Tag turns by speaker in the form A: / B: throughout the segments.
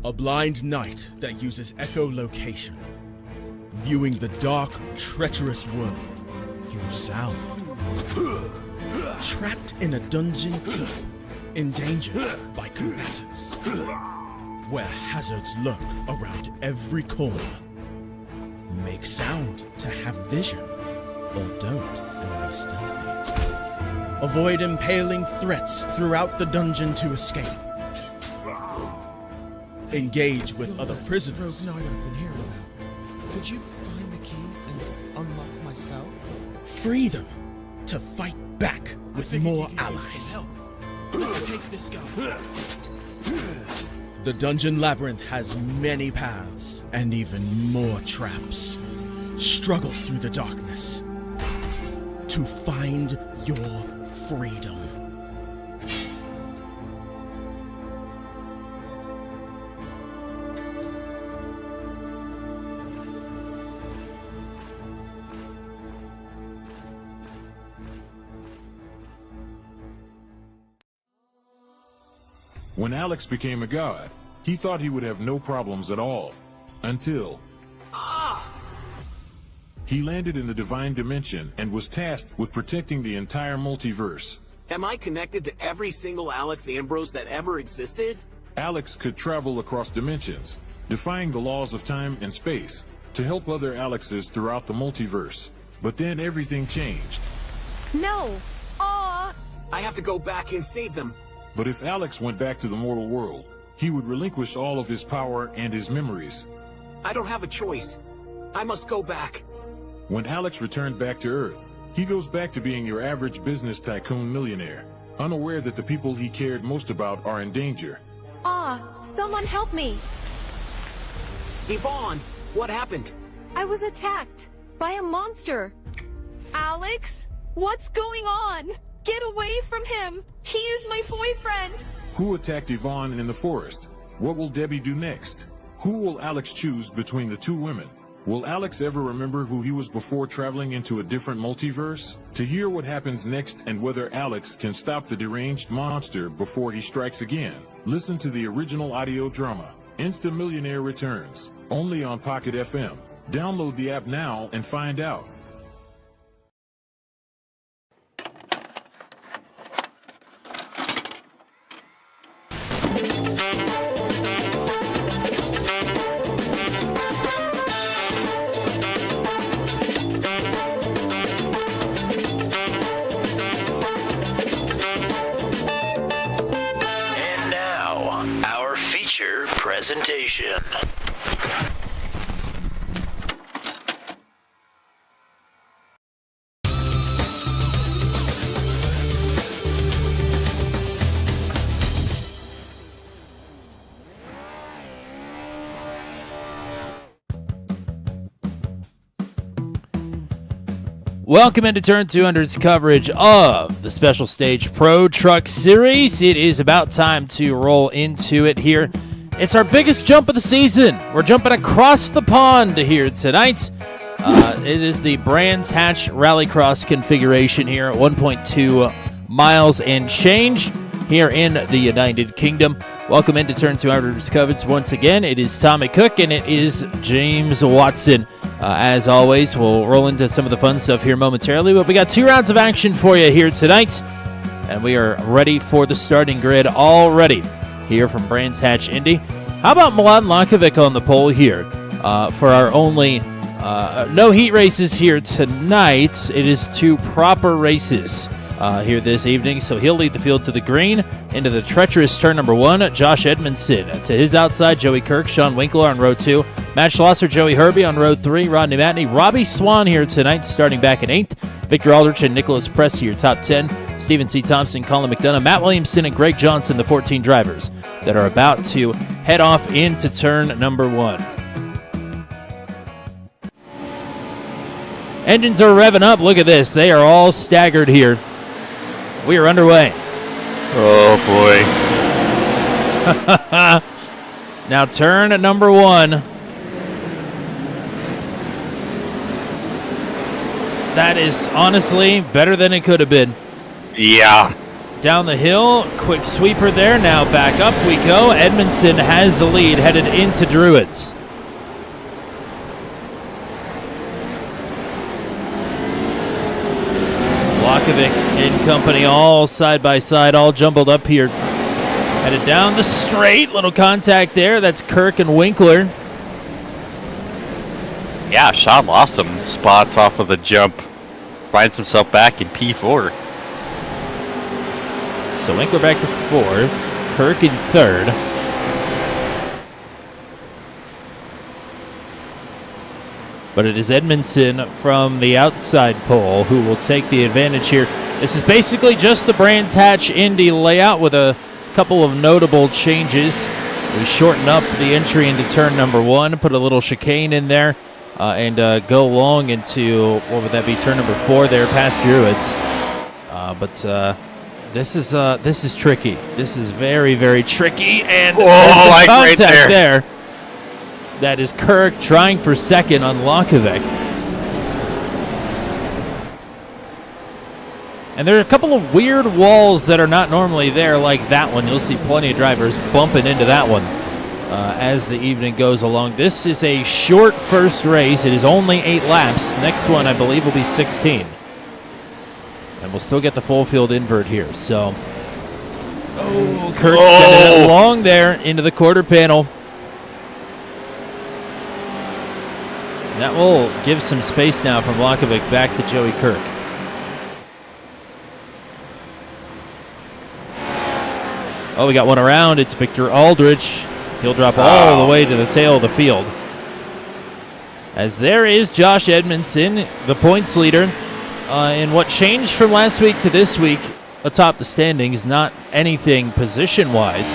A: A blind knight that uses echolocation, viewing the dark, treacherous world through sound. Trapped in a dungeon keep, endangered by combatants, where hazards lurk around every corner. Make sound to have vision, or don't and be stealthy. Avoid impaling threats throughout the dungeon to escape. Engage with other prisoners.
B: Rogue Knight I've been hearing about. Could you find the key and unlock my cell?
A: Free them to fight back with more allies.
B: Let's take this guy.
A: The dungeon labyrinth has many paths and even more traps. Struggle through the darkness to find your freedom.
C: When Alex became a god, he thought he would have no problems at all. Until... he landed in the divine dimension and was tasked with protecting the entire multiverse.
D: Am I connected to every single Alex Ambrose that ever existed?
C: Alex could travel across dimensions, defying the laws of time and space, to help other Alexes throughout the multiverse. But then everything changed.
E: No! Aw!
D: I have to go back and save them.
C: But if Alex went back to the mortal world, he would relinquish all of his power and his memories.
D: I don't have a choice. I must go back.
C: When Alex returned back to Earth, he goes back to being your average business tycoon millionaire, unaware that the people he cared most about are in danger.
E: Someone help me!
D: Yvonne, what happened?
E: I was attacked by a monster. Alex? What's going on? Get away from him! He is my boyfriend!
C: Who attacked Yvonne in the forest? What will Debbie do next? Who will Alex choose between the two women? Will Alex ever remember who he was before traveling into a different multiverse? To hear what happens next and whether Alex can stop the deranged monster before he strikes again, listen to the original audio drama, Insta Millionaire Returns, only on Pocket FM. Download the app now and find out.
F: Presentation.
G: Welcome into Turn 200's coverage of the Special Stage Pro Truck Series. It is about time to roll into it here. It's our biggest jump of the season. We're jumping across the pond here tonight. It is the Brands Hatch Rallycross configuration here, 1.2 miles and change here in the United Kingdom. Welcome into Turn 200's coverage once again. It is Tommy Cook and it is James Watson. As always, we'll roll into some of the fun stuff here momentarily, but we got 2 rounds of action for you here tonight, and we are ready for the starting grid already. Here from Brands Hatch Indy. How about Milan Lakovic on the pole here for our only no heat races here tonight. It is 2 proper races here this evening, so he'll lead the field to the green into the treacherous turn number 1. Josh Edmondson to his outside, Joey Kirk, Sean Winkler on road 2, Matt Schlosser, Joey Herbie on road 3, Rodney Matney, Robbie Swan here tonight starting back in 8th, Victor Aldrich and Nicholas Press here top 10, Stephen C. Thompson, Colin McDonough, Matt Williamson, and Greg Johnson, the 14 drivers that are about to head off into turn number 1. Engines are revving up. Look at this. They are all staggered here. We are underway.
H: Oh, boy.
G: Now turn number 1. That is honestly better than it could have been.
H: Yeah.
G: down the hill. Quick sweeper there. Now back up we go. Edmondson has the lead headed into Druids. Lakovic and company all side by side, all jumbled up here. Headed down the straight. Little contact there. That's Kirk and Winkler.
F: Yeah, Sean lost some spots off of the jump. Finds himself back in P4.
G: So Winkler back to 4th. Kirk in 3rd. But it is Edmondson from the outside pole who will take the advantage here. This is basically just the Brands Hatch Indy layout with a couple of notable changes. We shorten up the entry into turn number 1, put a little chicane in there, and go long into, what would that be, turn number 4 there past Druids. But this is tricky. This is very, very tricky, and there's some contact there. That is Kirk trying for second on Lakovic. And there are a couple of weird walls that are not normally there, like that one. You'll see plenty of drivers bumping into that one as the evening goes along. This is a short first race. It is only 8 laps. Next one, I believe, will be 16. And we'll still get the full field invert here. So, Kirk sending it long there into the quarter panel. And that will give some space now from Lakovic back to Joey Kirk. Oh, we got one around. It's Victor Aldrich. He'll drop all the way to the tail of the field. As there is Josh Edmondson, the points leader. And what changed from last week to this week atop the standings, not anything position-wise.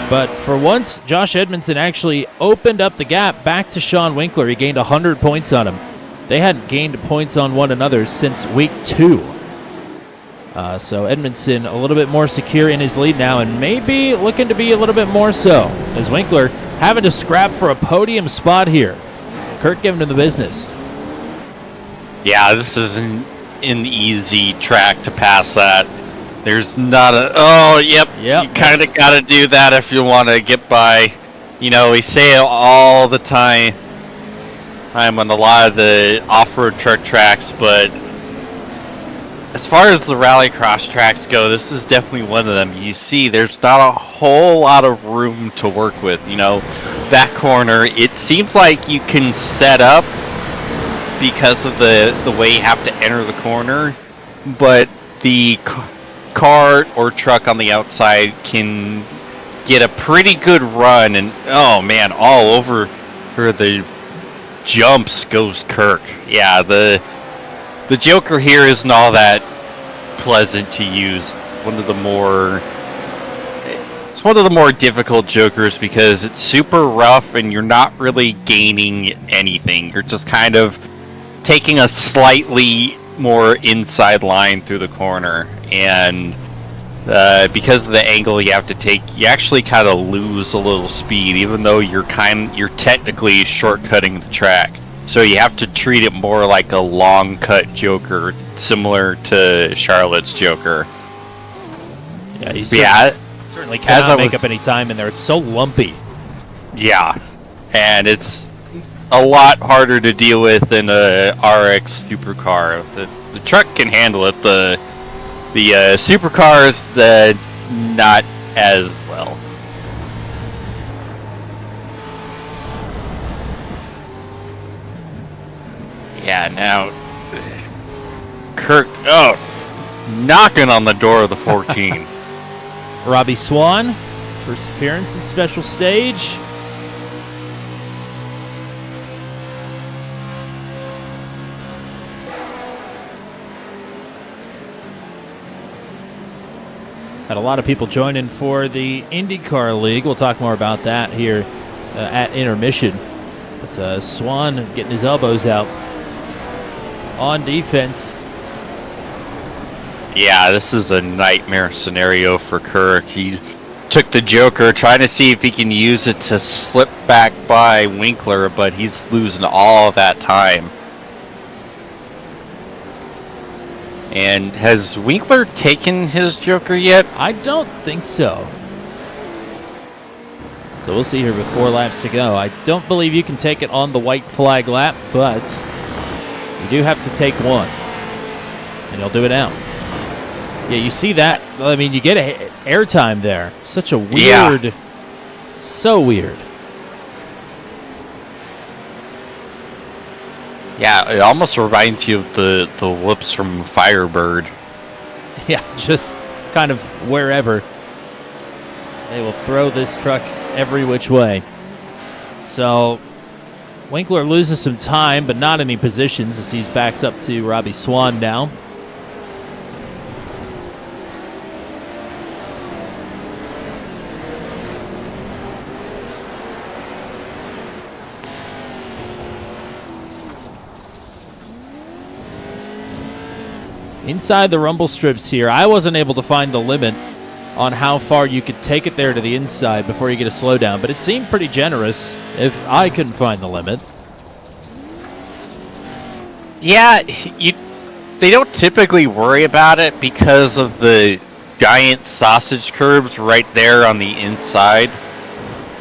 G: But for once, Josh Edmondson actually opened up the gap back to Sean Winkler. He gained 100 points on him. They hadn't gained points on one another since week 2. So Edmondson a little bit more secure in his lead now, and maybe looking to be a little bit more so, as Winkler having to scrap for a podium spot here. Kirk giving him the business.
F: Yeah, this isn't an easy track to pass that. There's not a... Oh, yep. You kind of got to do that if you want to get by. You know, we say it all the time. I'm on a lot of the off-road truck tracks, but as far as the rallycross tracks go, this is definitely one of them. You see, there's not a whole lot of room to work with. You know, that corner, it seems like you can set up because of the way you have to enter the corner, but the car or truck on the outside can get a pretty good run, and oh man, all over the jumps goes Kirk. Yeah, the Joker here isn't all that pleasant to use. It's one of the more difficult Jokers because it's super rough and you're not really gaining anything. You're just kind of taking a slightly more inside line through the corner, and because of the angle you have to take, you actually kind of lose a little speed, even though you're technically shortcutting the track. So you have to treat it more like a long cut Joker, similar to Charlotte's Joker.
G: Yeah, he certainly cannot make up any time in there. It's so lumpy.
F: Yeah, and it's a lot harder to deal with than a RX supercar. The truck can handle it. The supercars, not as well. Yeah, now Kirk, knocking on the door of the 14.
G: Robbie Swan, first appearance at Special Stage. Had a lot of people joining for the IndyCar League. We'll talk more about that here at intermission. But Swan getting his elbows out on defense.
F: Yeah, this is a nightmare scenario for Kirk. He took the Joker, trying to see if he can use it to slip back by Winkler, but he's losing all of that time. And has Winkler taken his Joker yet?
G: I don't think so. So we'll see here with 4 laps to go. I don't believe you can take it on the white flag lap, but you do have to take one. And he'll do it now. Yeah, you see that? I mean, you get airtime there. Such a weird...
F: Yeah.
G: So weird.
F: Yeah, it almost reminds you of the whoops from Firebird.
G: Yeah, just kind of wherever. They will throw this truck every which way. So Winkler loses some time, but not any positions as he backs up to Robbie Swan now. Inside the rumble strips here, I wasn't able to find the limit on how far you could take it there to the inside before you get a slowdown, but it seemed pretty generous if I couldn't find the limit.
F: Yeah, they don't typically worry about it because of the giant sausage curbs right there on the inside.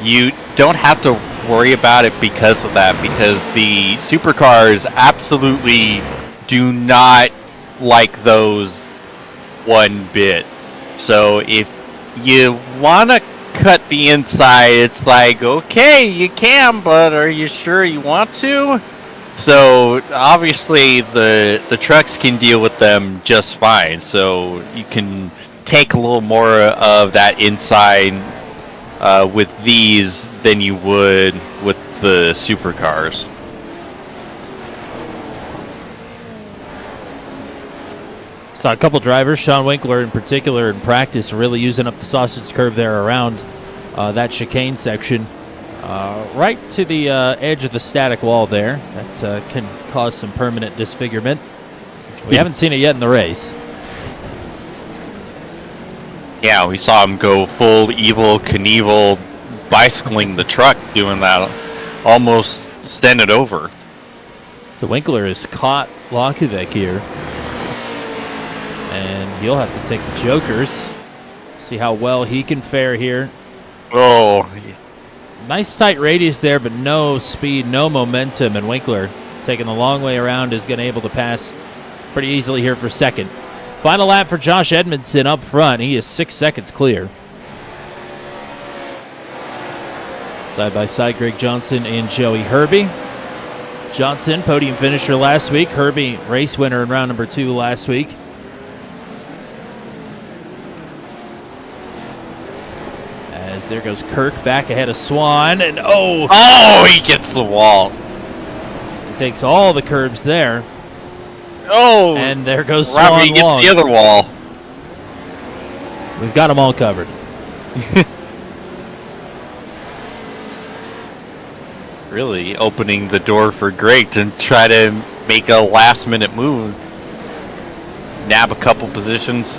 F: You don't have to worry about it because of that, because the supercars absolutely do not like those one bit. So if you want to cut the inside, it's like, okay, you can, but are you sure you want to? So obviously the trucks can deal with them just fine. So you can take a little more of that inside with these than you would with the supercars.
G: Saw a couple drivers, Sean Winkler in particular in practice, really using up the sausage curve there around that chicane section. Right to the edge of the static wall there. That can cause some permanent disfigurement. We haven't seen it yet in the race.
F: Yeah, we saw him go full Evel Knievel bicycling the truck, doing that, almost send it over.
G: The Winkler has caught Lakovic here. And he'll have to take the Jokers. See how well he can fare here.
F: Oh.
G: Nice tight radius there, but no speed, no momentum. And Winkler, taking the long way around, is going to be able to pass pretty easily here for second. Final lap for Josh Edmondson up front. He is 6 seconds clear. Side by side, Greg Johnson and Joey Herbie. Johnson, podium finisher last week. Herbie, race winner in round number 2 last week. As there goes Kirk back ahead of Swan, and
F: he gets the wall.
G: He takes all the curbs there.
F: Oh,
G: and there goes
F: Robbie
G: Swan
F: gets
G: long.
F: the other wall.
G: We've got them all covered.
F: Really opening the door for Greg to try to make a last-minute move, nab a couple positions.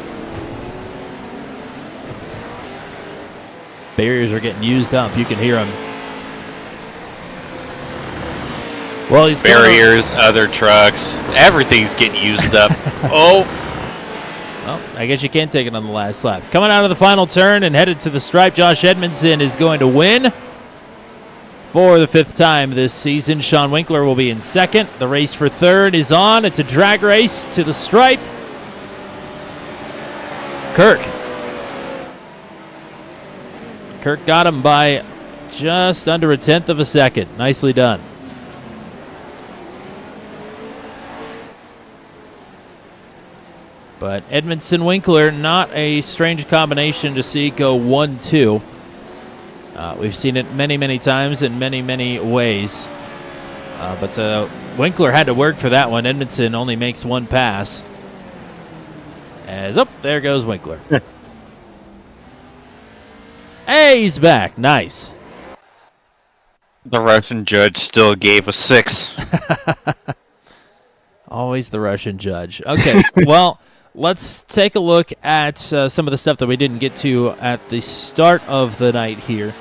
G: Barriers are getting used up. You can hear them. Well, he's
F: barriers, other trucks, everything's getting used up. Well,
G: I guess you can't take it on the last lap. Coming out of the final turn and headed to the stripe, Josh Edmondson is going to win for the 5th time this season. Sean Winkler will be in second. The race for third is on. It's a drag race to the stripe. Kirk got him by just under 1/10 of a second. Nicely done. But Edmondson Winkler, not a strange combination to see go 1-2. We've seen it many, many times in many, many ways. But Winkler had to work for that one. Edmondson only makes one pass. There goes Winkler. Hey, he's back. Nice.
F: the Russian judge still gave a 6.
G: Always the Russian judge. Okay, well, let's take a look at some of the stuff that we didn't get to at the start of the night here.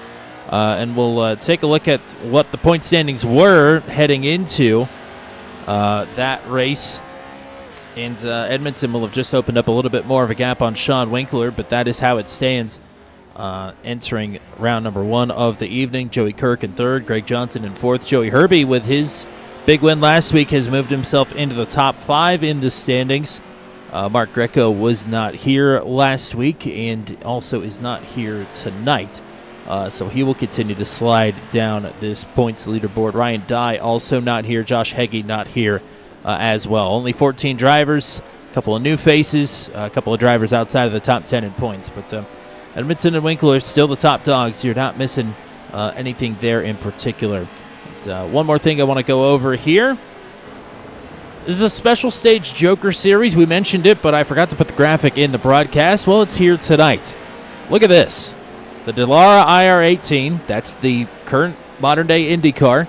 G: And we'll take a look at what the point standings were heading into that race. And Edmondson will have just opened up a little bit more of a gap on Sean Winkler, but that is how it stands entering round number 1 of the evening. Joey Kirk in third, Greg Johnson in fourth. Joey Herbie, with his big win last week, has moved himself into the top 5 in the standings. Mark Greco was not here last week and also is not here tonight. So he will continue to slide down this points leaderboard. Ryan Dye also not here. Josh Heggie not here as well. Only 14 drivers, a couple of new faces, a couple of drivers outside of the top 10 in points. But Edmondson and Winkler are still the top dogs. You're not missing anything there in particular. And, one more thing I want to go over here is the Special Stage Joker Series. We mentioned it, but I forgot to put the graphic in the broadcast. Well, it's here tonight. Look at this. The Dallara IR-18, that's the current modern-day IndyCar.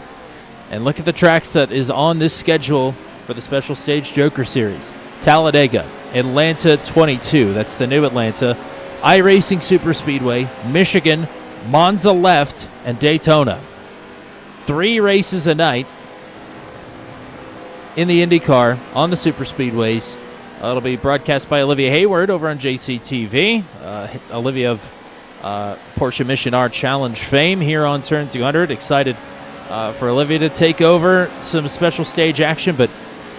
G: And look at the tracks that is on this schedule for the Special Stage Joker Series. Talladega, Atlanta 22, that's the new Atlanta, iRacing Superspeedway, Michigan, Monza Left, and Daytona. 3 races a night in the IndyCar on the Superspeedways. It'll be broadcast by Olivia Hayward over on JCTV. Olivia of Porsche Mission R Challenge fame here on Turn 200. Excited for Olivia to take over some special stage action, but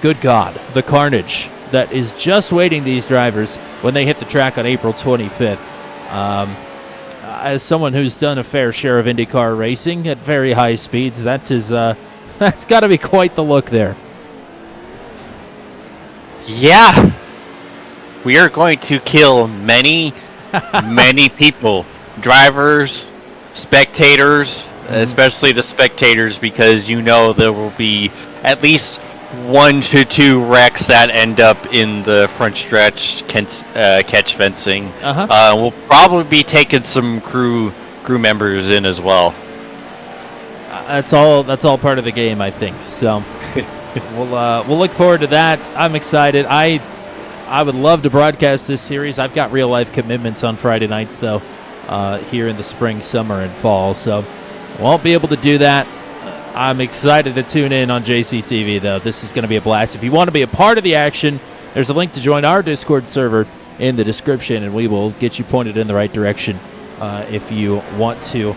G: good God, the carnage that is just waiting these drivers when they hit the track on April 25th. As someone who's done a fair share of IndyCar racing at very high speeds, that is that's got to be quite the look there.
F: Yeah. We are going to kill many, many people. Drivers, spectators, especially the spectators, because you know there will be at least 1 to 2 wrecks that end up in the front stretch catch fencing. We'll probably be taking some crew members in as well.
G: That's all part of the game, I think. So we'll look forward to that. I'm excited. I would love to broadcast this series. I've got real life commitments on Friday nights though, here in the spring, summer, and fall. So won't be able to do that. I'm excited to tune in on JCTV, though. This is going to be a blast. If you want to be a part of the action, there's a link to join our Discord server in the description, and we will get you pointed in the right direction if you want to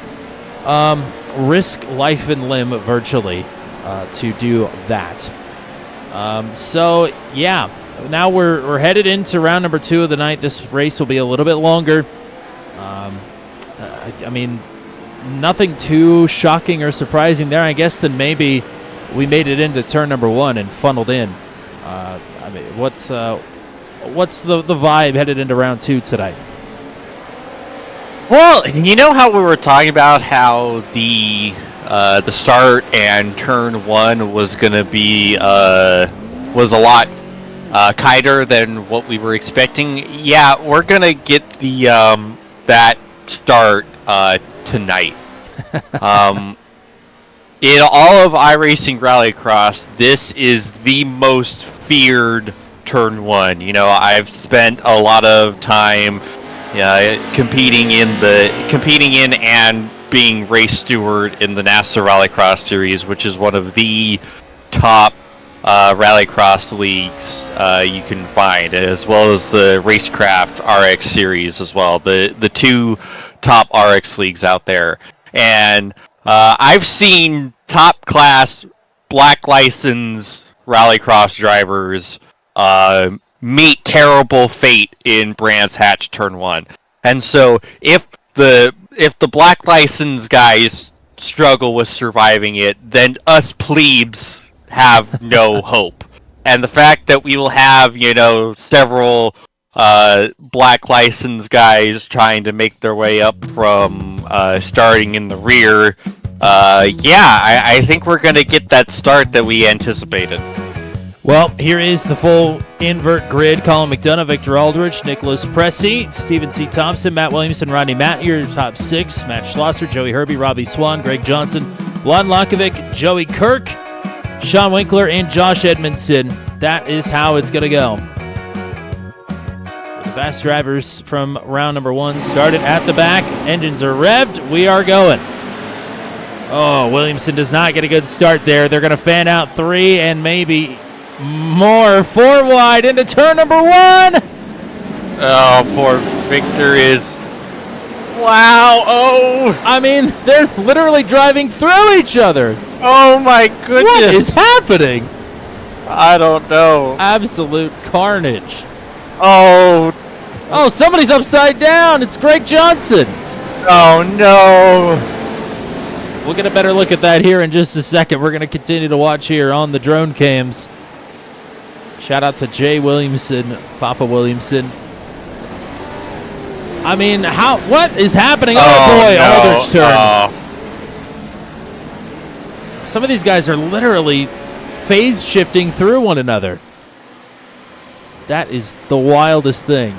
G: risk life and limb virtually to do that. So, yeah, now we're headed into round number 2 of the night. This race will be a little bit longer. I mean, nothing too shocking or surprising there, I guess, than maybe we made it into turn number 1 and funneled in. I mean, what's the vibe headed into round 2 tonight?
F: Well, you know how we were talking about how the start and turn 1 was gonna be was a lot kinder than what we were expecting. Yeah, we're gonna get the that start tonight. In all of iRacing Rallycross, this is the most feared turn 1. You know, I've spent a lot of time competing in and being race steward in the NASA Rallycross series, which is one of the top Rallycross leagues you can find, as well as the Racecraft RX series as well, the 2 top RX leagues out there. And I've seen top class black license Rallycross drivers meet terrible fate in Brands Hatch turn 1. And so if the black license guys struggle with surviving it, then us plebes have no hope. And the fact that we will have, several black license guys trying to make their way up from starting in the rear, I think we're going to get that start that we anticipated.
G: Well, here is the full invert grid. Colin McDonough, Victor Aldrich, Nicholas Pressey, Stephen C. Thompson, Matt Williamson, Rodney Matt, your top 6. Matt Schlosser, Joey Herbie, Robbie Swan, Greg Johnson, Vlad Lakovic, Joey Kirk, Sean Winkler, and Josh Edmondson. That is how it's going to go. The fast drivers from round number 1 started at the back. Engines are revved. We are going. Oh, Williamson does not get a good start there. They're going to fan out 3 and maybe More 4 wide into turn number 1.
F: Oh, poor Victor is. Wow. Oh.
G: I mean, they're literally driving through each other.
F: Oh my goodness.
G: What is happening?
F: I don't know.
G: Absolute carnage.
F: Oh.
G: Oh, somebody's upside down. It's Greg Johnson.
F: Oh no.
G: We'll get a better look at that here in just a second. We're going to continue to watch here on the drone cams. Shout out to Jay Williamson, Papa Williamson. I mean, what is happening? Oh boy,
F: no.
G: Aldridge turn. Some of these guys are literally phase shifting through one another. That is the wildest thing.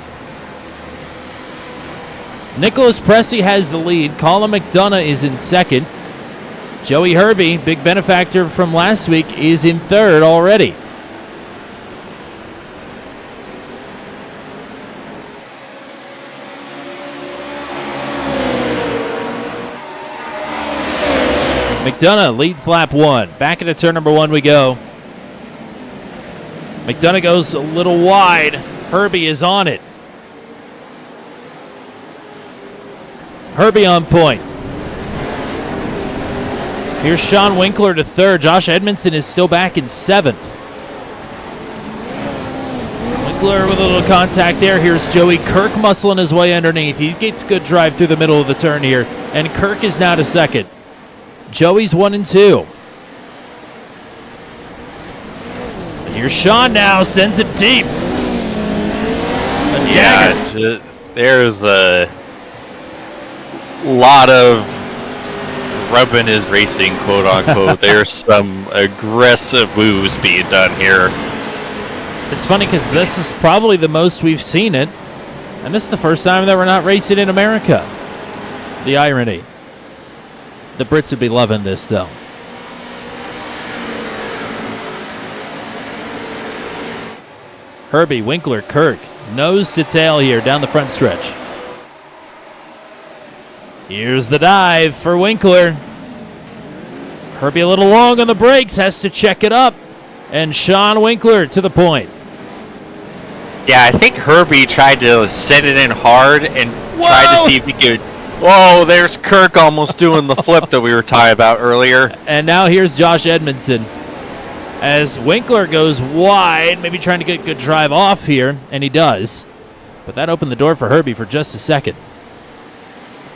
G: Nicholas Pressey has the lead. Colin McDonough is in second. Joey Herbie, big benefactor from last week, is in third already. McDonough leads lap 1. Back into turn number 1 we go. McDonough goes a little wide. Herbie is on it. Herbie on point. Here's Sean Winkler to third. Josh Edmondson is still back in 7th. Winkler with a little contact there. Here's Joey Kirk muscling his way underneath. He gets good drive through the middle of the turn here. And Kirk is now to second. Joey's 1 and 2. And here's Sean now. Sends it deep.
F: Yeah, there's a lot of rubbing his racing, quote unquote. There's some aggressive moves being done here.
G: It's funny because this is probably the most we've seen it, and this is the first time that we're not racing in America. The irony. The Brits would be loving this, though. Herbie, Winkler, Kirk, nose to tail here down the front stretch. Here's the dive for Winkler. Herbie a little long on the brakes, has to check it up. And Sean Winkler to the point.
F: Yeah, I think Herbie tried to set it in hard and tried to see if he could. Whoa, there's Kirk almost doing the flip that we were talking about earlier.
G: And now here's Josh Edmondson. As Winkler goes wide, maybe trying to get a good drive off here, and he does. But that opened the door for Herbie for just a second.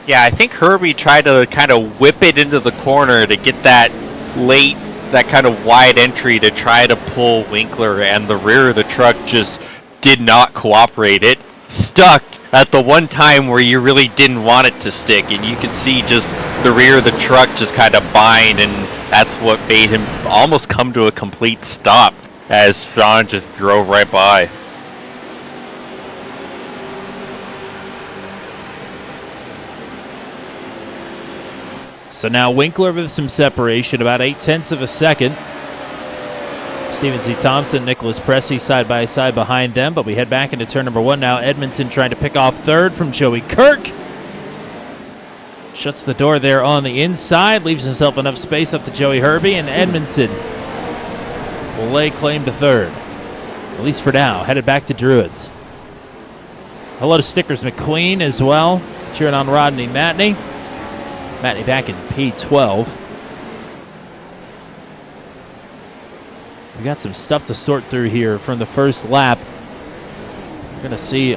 F: Yeah, I think Herbie tried to kind of whip it into the corner to get that late, that kind of wide entry to try to pull Winkler, and the rear of the truck just did not cooperate. It stuck at the one time where you really didn't want it to stick, and you could see just the rear of the truck just kind of bind, and that's what made him almost come to a complete stop as Sean just drove right by.
G: So now Winkler with some separation, about 0.8 of a second. Stephen Z. Thompson, Nicholas Pressey side by side behind them, but we head back into turn number 1 now. Edmondson trying to pick off third from Joey Kirk. Shuts the door there on the inside, leaves himself enough space up to Joey Herbie, and Edmondson will lay claim to third, at least for now. Headed back to Druids. Hello to Stickers McQueen as well, cheering on Rodney Matney. Matney back in P12. We got some stuff to sort through here from the first lap. We're going to see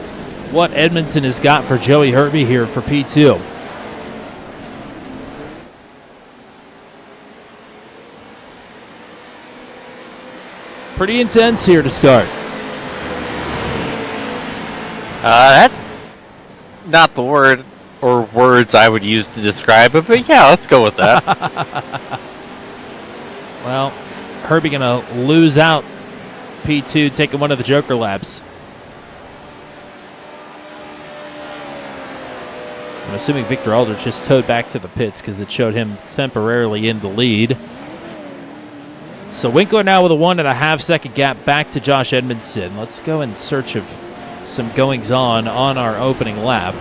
G: what Edmondson has got for Joey Herbie here for P2. Pretty intense here to start.
F: That's not the word or words I would use to describe it, but yeah, let's go with that.
G: Well, Herbie gonna lose out P2, taking one of the Joker laps. I'm assuming Victor Aldrich just towed back to the pits because it showed him temporarily in the lead. So Winkler now with a 1.5 second gap back to Josh Edmondson. Let's go in search of some goings-on on our opening lap.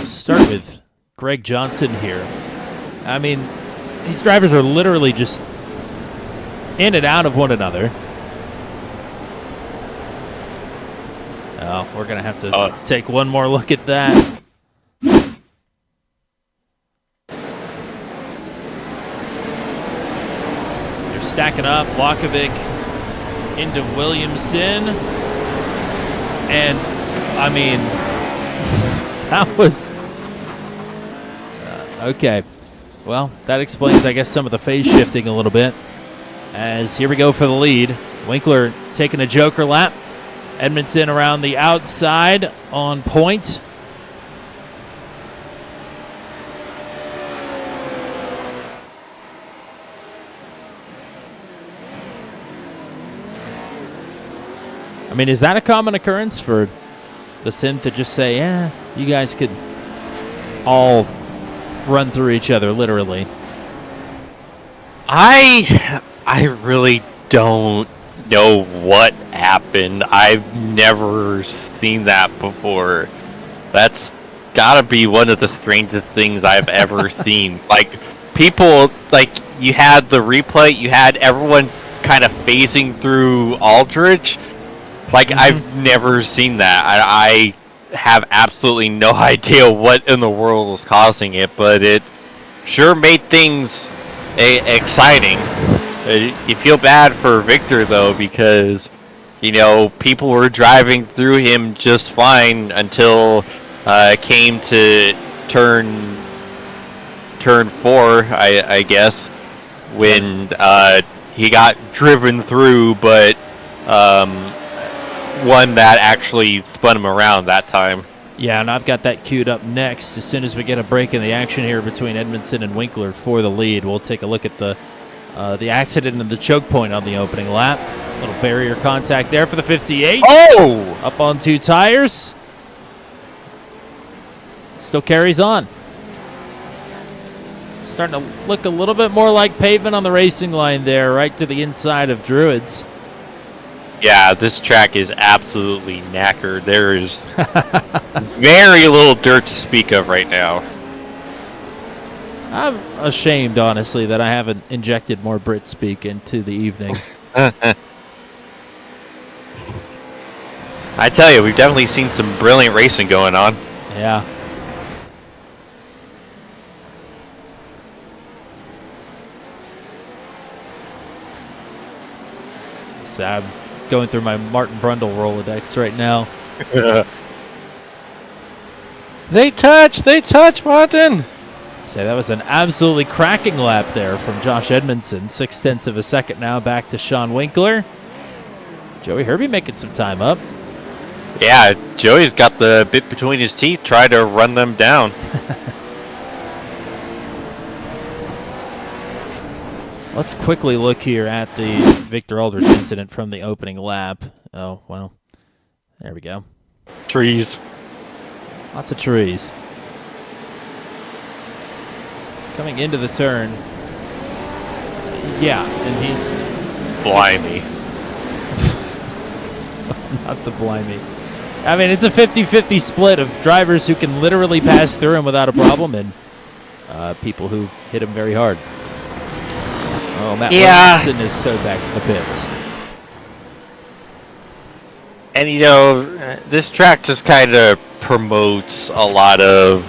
G: Start with Greg Johnson here. I mean, these drivers are literally just in and out of one another. Oh, we're going to have to take one more look at that. They're stacking up. Walkovic into Williamson. And, I mean, that was... okay. Well, that explains, I guess, some of the phase shifting a little bit. As here we go for the lead. Winkler taking a joker lap. Edmondson around the outside on point. I mean, is that a common occurrence for the sim to just say, yeah, you guys could all run through each other, literally?
F: I really don't know what happened. I've never seen that before. That's gotta be one of the strangest things I've ever seen. Like, people, like, you had the replay, you had everyone kind of phasing through Aldridge. Like, I've never seen that. I have absolutely no idea what in the world was causing it, but it sure made things exciting. You feel bad for Victor, though, because, you know, people were driving through him just fine until it came to turn 4, I guess, when he got driven through, but one that actually spun him around that time.
G: Yeah, and I've got that queued up next. As soon as we get a break in the action here between Edmondson and Winkler for the lead, we'll take a look at the accident and the choke point on the opening lap. Little barrier contact there for the 58.
F: Oh!
G: Up on 2 tires. Still carries on. Starting to look a little bit more like pavement on the racing line there, right to the inside of Druids.
F: Yeah, this track is absolutely knackered. There is very little dirt to speak of right now.
G: I'm ashamed, honestly, that I haven't injected more Brit speak into the evening.
F: I tell you, we've definitely seen some brilliant racing going on.
G: Yeah. Sad. Going through my Martin Brundle Rolodex right now.
F: They touch, Martin!
G: So that was an absolutely cracking lap there from Josh Edmondson. 0.6 of a second now back to Sean Winkler. Joey Herbie making some time up.
F: Yeah, Joey's got the bit between his teeth trying to run them down.
G: Let's quickly look here at the Victor Aldridge incident from the opening lap. Oh, well, there we go.
F: Trees.
G: Lots of trees. Coming into the turn. Yeah, and he's...
F: Blimey.
G: Not the blimey. I mean, it's a 50-50 split of drivers who can literally pass through him without a problem and people who hit him very hard. Oh, Matt Williamson is towed back to the pits.
F: And, you know, this track just kind of promotes a lot of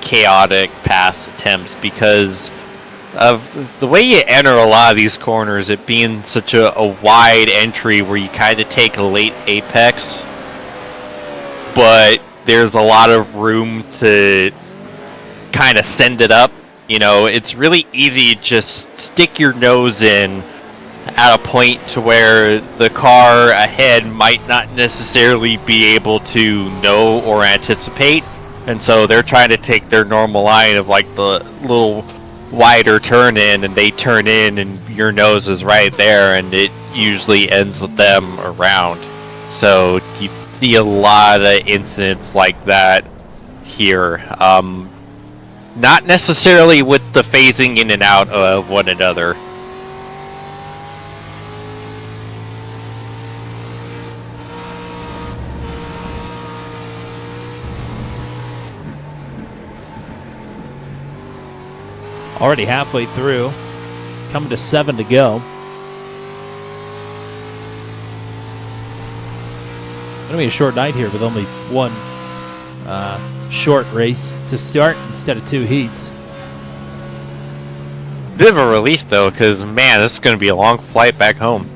F: chaotic pass attempts because of the way you enter a lot of these corners, it being such a wide entry where you kind of take a late apex, but there's a lot of room to kind of send it up. You know, it's really easy to just stick your nose in at a point to where the car ahead might not necessarily be able to know or anticipate. And so they're trying to take their normal line of like the little wider turn in, and they turn in and your nose is right there, and it usually ends with them around. So you see a lot of incidents like that here. Not necessarily with the phasing in and out of one another.
G: Already halfway through. Coming to 7 to go. Going to be a short night here with only one short race to start instead of 2 heats.
F: Bit of a relief, though, because, man, this is going to be a long flight back home.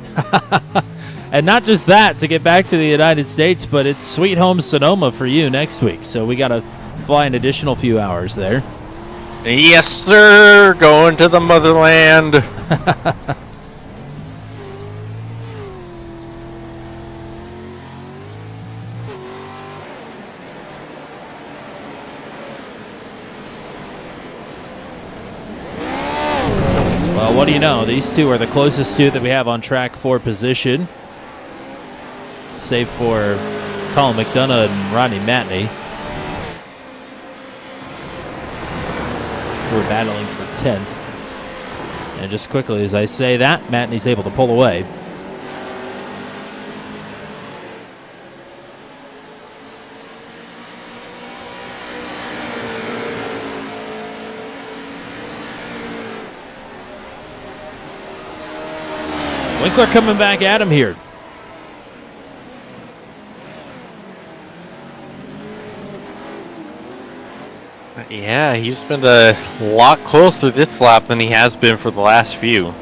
G: And not just that, to get back to the United States, but it's Sweet Home Sonoma for you next week. So we got to fly an additional few hours there.
F: Yes, sir! Going to the motherland!
G: Well, what do you know? These two are the closest two that we have on track for position. Save for Colin McDonough and Rodney Matney. We're battling for 10th. And just quickly as I say that, Matney's able to pull away. Winkler coming back at him here.
F: Yeah, he's been a lot closer this lap than he has been for the last few.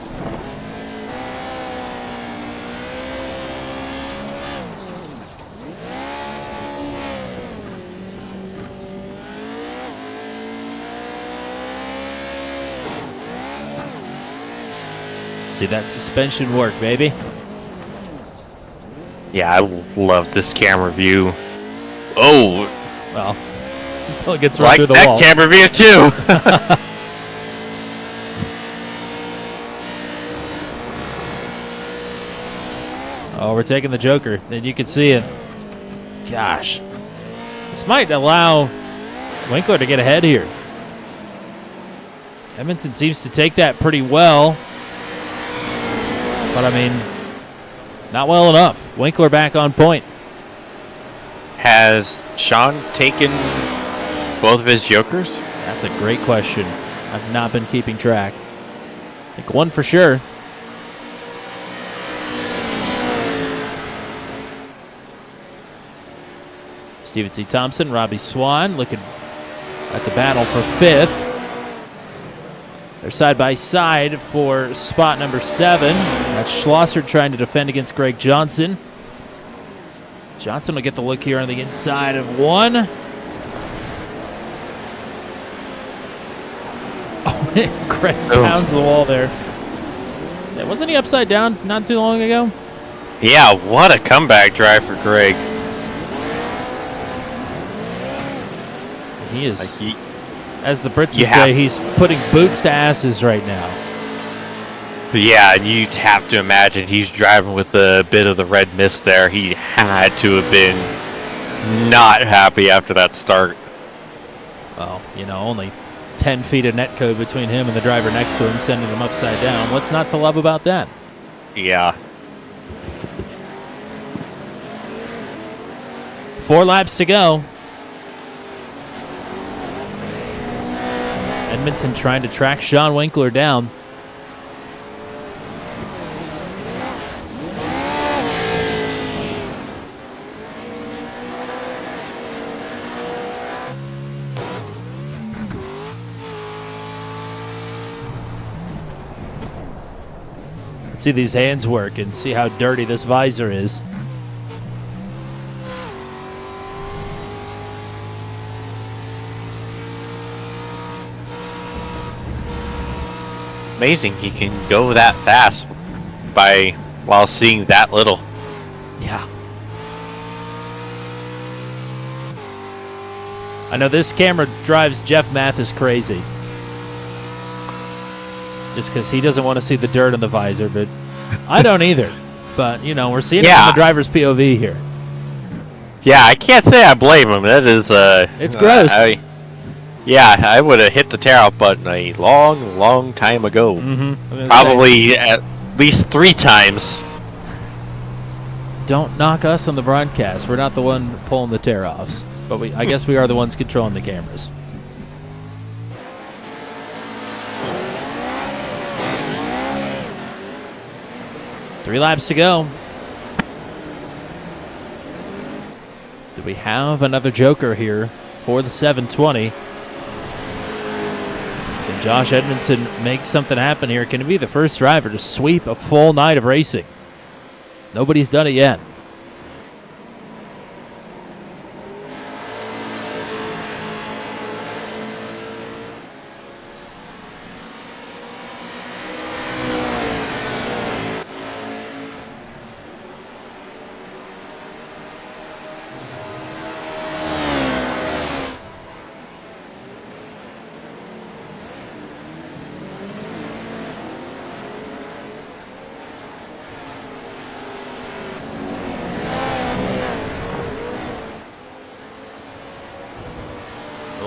G: See that suspension work, baby.
F: Yeah, I love this camera view. Oh,
G: Well, until it gets right
F: like
G: through the
F: that
G: wall.
F: camera view too.
G: Oh, we're taking the Joker. And you can see it. Gosh. This might allow Winkler to get ahead here. Edmondson seems to take that pretty well. But, I mean, not well enough. Winkler back on point.
F: Has Sean taken both of his Jokers?
G: That's a great question. I've not been keeping track. I think one for sure. Steven C. Thompson, Robbie Swan looking at the battle for 5th. They're side by side for spot number 7. That's Schlosser trying to defend against Greg Johnson. Johnson will get the look here on the inside of 1. Oh, Greg pounds the wall there. Wasn't he upside down not too long ago?
F: Yeah, what a comeback drive for Greg.
G: He is,
F: Like
G: as the Brits would say, he's putting boots to asses right now.
F: yeah, and you'd have to imagine he's driving with a bit of the red mist there. He had to have been not happy after that start.
G: Well, you know, only 10 feet of net code between him and the driver next to him, sending him upside down. What's not to love about that?
F: Yeah.
G: 4 laps to go. Edmondson trying to track Sean Winkler down. Let's see these hands work and see how dirty this visor is.
F: Amazing he can go that fast while seeing that little.
G: Yeah. I know this camera drives Jeff Mathis crazy. Just because he doesn't want to see the dirt on the visor, but I don't either. But, you know, we're seeing it from the driver's POV here.
F: Yeah, I can't say I blame him. That is,
G: it's gross.
F: Yeah, I would have hit the tear out button a long, long time ago. Probably at least 3 times.
G: Don't knock us on the broadcast. We're not the one pulling the tear-offs. But I guess we are the ones controlling the cameras. 3 laps to go. Do we have another joker here for the 720? Can Josh Edmondson make something happen here? Can he be the first driver to sweep a full night of racing? Nobody's done it yet.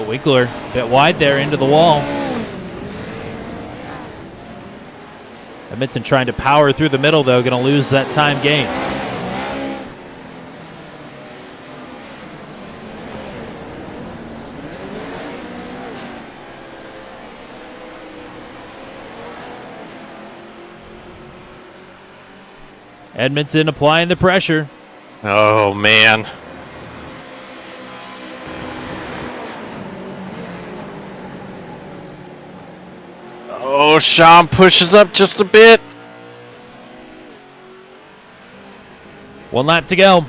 G: Winkler, a bit wide there into the wall. Edmondson trying to power through the middle, though, going to lose that time gain. Edmondson applying the pressure.
F: Oh, man. Oh, Sean pushes up just a bit.
G: 1 lap to go.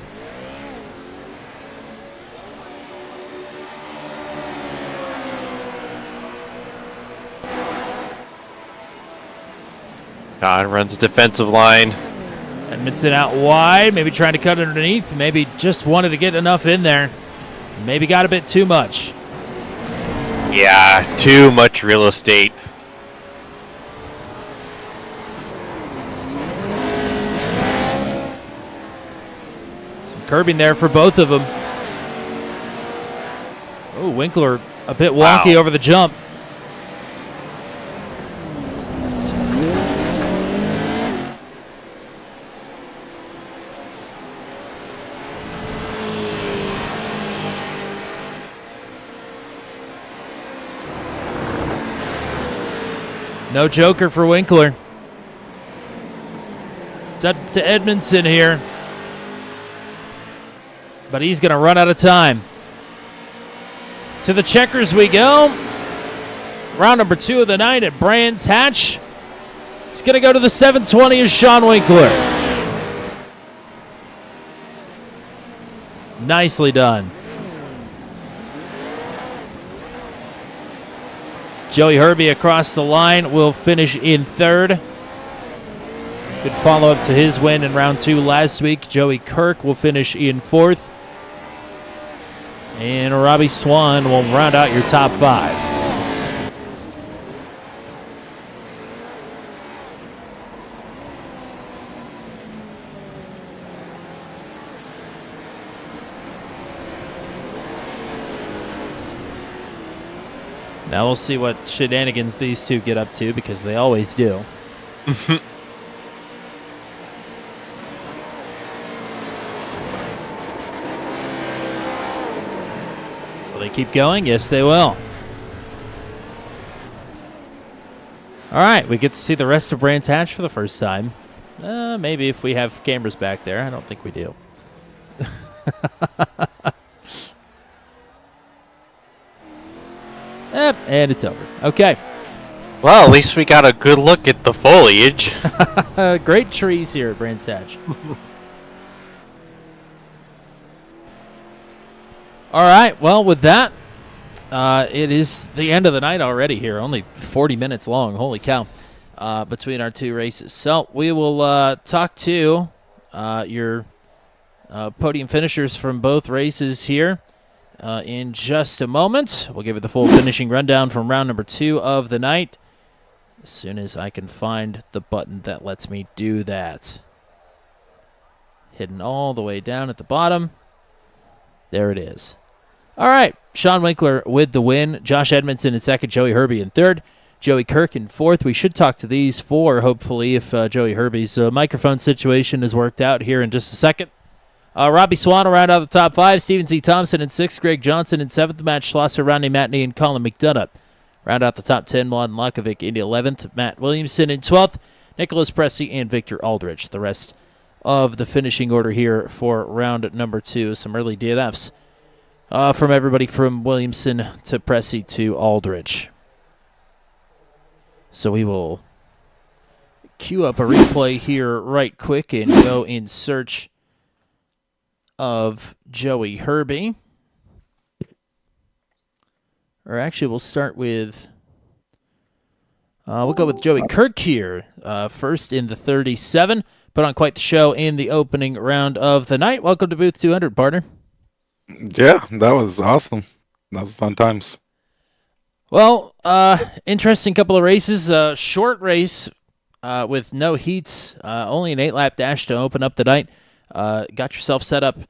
F: God runs defensive line.
G: Edmondson out wide, maybe trying to cut underneath. Maybe just wanted to get enough in there. Maybe got a bit too much.
F: Yeah, too much real estate.
G: Curbing there for both of them. Oh, Winkler a bit wonky over the jump. No joker for Winkler. It's up to Edmondson here. But he's going to run out of time. To the checkers we go. Round number 2 of the night at Brands Hatch. He's going to go to the 720 is Sean Winkler. Nicely done. Joey Herbie across the line will finish in 3rd. Good follow-up to his win in round 2 last week. Joey Kirk will finish in 4th. And Robbie Swan will round out your top 5. Now we'll see what shenanigans these two get up to, because they always do. Will they keep going? Yes, they will. All right, we get to see the rest of Brands Hatch for the first time. Maybe if we have cameras back there. I don't think we do. Yep, and it's over. Okay.
F: Well, at least we got a good look at the foliage.
G: Great trees here at Brands Hatch. All right, well, with that, it is the end of the night already here. Only 40 minutes long. Holy cow. Between our 2 races. So we will talk to your podium finishers from both races here in just a moment. We'll give you the full finishing rundown from round number 2 of the night as soon as I can find the button that lets me do that. Hidden all the way down at the bottom. There it is. All right, Sean Winkler with the win. Josh Edmondson in 2nd, Joey Herbie in 3rd. Joey Kirk in 4th. We should talk to these 4, hopefully, if Joey Herbie's microphone situation has worked out here in just a second. Robbie Swan will round out the top 5. Stephen C. Thompson in 6th. Greg Johnson in 7th. Matt Schlosser, Rodney Matney, and Colin McDonough round out the top 10. Mladen Lakovic in 11th. Matt Williamson in 12th. Nicholas Pressey, and Victor Aldrich. The rest of the finishing order here for round number 2. Some early DNFs from everybody from Williamson to Pressey to Aldrich. So we will queue up a replay here right quick and go in search of Joey Herbie. Or actually, we'll start with... we'll go with Joey Kirk here, first in the 37. Put on quite the show in the opening round of the night. Welcome to Booth 200, partner.
H: Yeah, that was awesome. That was fun times.
G: Well, interesting couple of races. Short race with no heats. Only an 8-lap dash to open up the night. Got yourself set up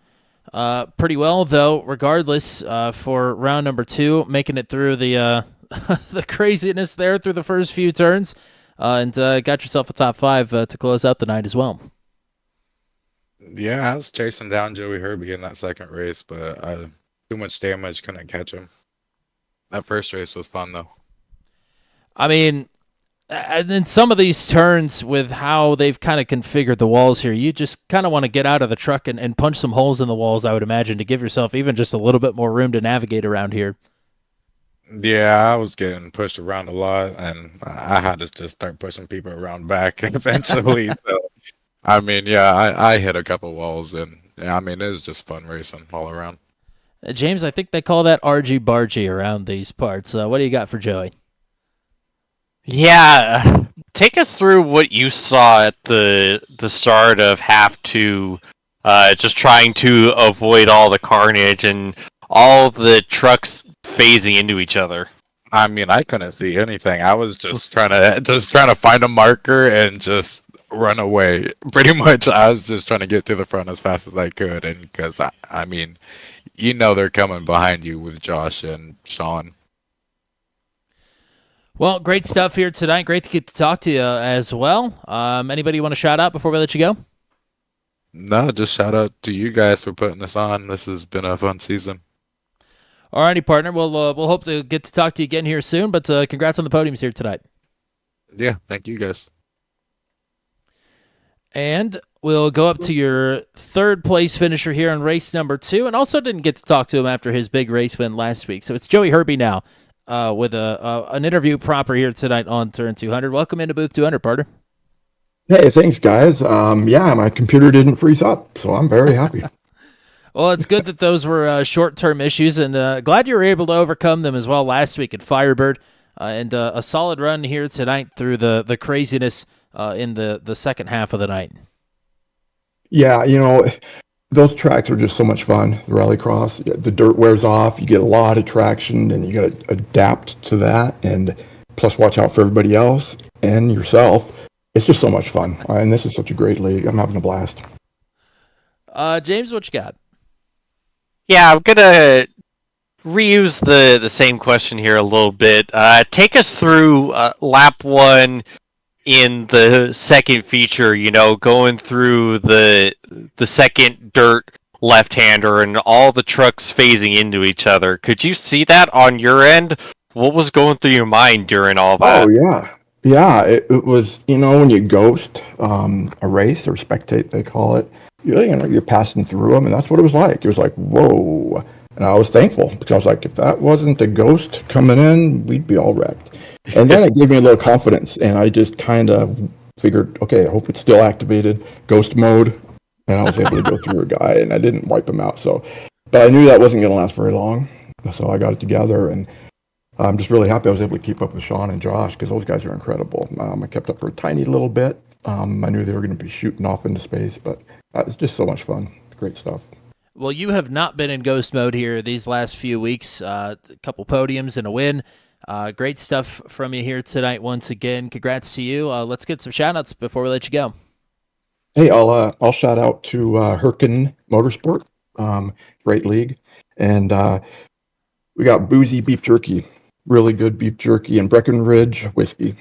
G: pretty well, though, regardless, for round number 2, making it through the the craziness there through the first few turns, and got yourself a top 5 to close out the night as well.
H: Yeah, I was chasing down Joey Herbie in that second race, but too much damage, couldn't catch him. That first race was fun, though.
G: I mean, and in some of these turns with how they've kind of configured the walls here, you just kind of want to get out of the truck and punch some holes in the walls, I would imagine, to give yourself even just a little bit more room to navigate around here.
H: Yeah, I was getting pushed around a lot, and I had to just start pushing people around back eventually. So, I mean, yeah, I hit a couple walls, and yeah, I mean, it was just fun racing all around.
G: James, I think they call that argy-bargy around these parts. What do you got for Joey?
F: Yeah, take us through what you saw at the start of half 2, just trying to avoid all the carnage and all the trucks phasing into each other.
H: I mean, I couldn't see anything. I was just trying to find a marker and just run away. Pretty much, I was just trying to get to the front as fast as I could, and because I mean, you know, they're coming behind you with Josh and Sean.
G: Well, great stuff here tonight. Great to get to talk to you as well. Anybody you want to shout out before we let you go?
H: No, just shout out to you guys for putting this on. This has been a fun season.
G: Alrighty, partner. We'll hope to get to talk to you again here soon, but congrats on the podiums here tonight.
H: Yeah, thank you guys.
G: And we'll go up to your third place finisher here in race number 2, and also didn't get to talk to him after his big race win last week. So it's Joey Herbie now with an interview proper here tonight on Turn 200. Welcome into Booth 200, partner.
I: Hey, thanks, guys. Yeah, my computer didn't freeze up, so I'm very happy.
G: Well, it's good that those were short-term issues, and glad you were able to overcome them as well last week at Firebird, and a solid run here tonight through the craziness in the second half of the night.
I: Yeah, you know, those tracks are just so much fun. The rallycross, the dirt wears off, you get a lot of traction, and you got to adapt to that, and plus watch out for everybody else and yourself. It's just so much fun, and this is such a great league. I'm having a blast.
G: James, what you got?
F: Yeah, I'm gonna reuse the same question here a little bit. Take us through lap 1 in the second feature. You know, going through the second dirt left-hander and all the trucks phasing into each other. Could you see that on your end? What was going through your mind during all that?
I: Oh, yeah. Yeah, it was, you know, when you ghost a race or spectate, they call it, you're passing through them, and that's what it was like. It was like, whoa. And I was thankful, because I was like, if that wasn't a ghost coming in, we'd be all wrecked. And then it gave me a little confidence, and I just kind of figured, okay, I hope it's still activated, ghost mode, and I was able to go through a guy, and I didn't wipe him out. But I knew that wasn't going to last very long, so I got it together, and I'm just really happy I was able to keep up with Sean and Josh, because those guys are incredible. I kept up for a tiny little bit. I knew they were going to be shooting off into space, but it's just so much fun. Great stuff.
G: Well, you have not been in ghost mode here these last few weeks. A couple podiums and a win. Great stuff from you here tonight once again. Congrats to you. Let's get some shout-outs before we let you go.
I: Hey, I'll shout out to Herkin Motorsport. Great league. And we got Boozy Beef Jerky. Really good beef jerky, and Breckenridge whiskey.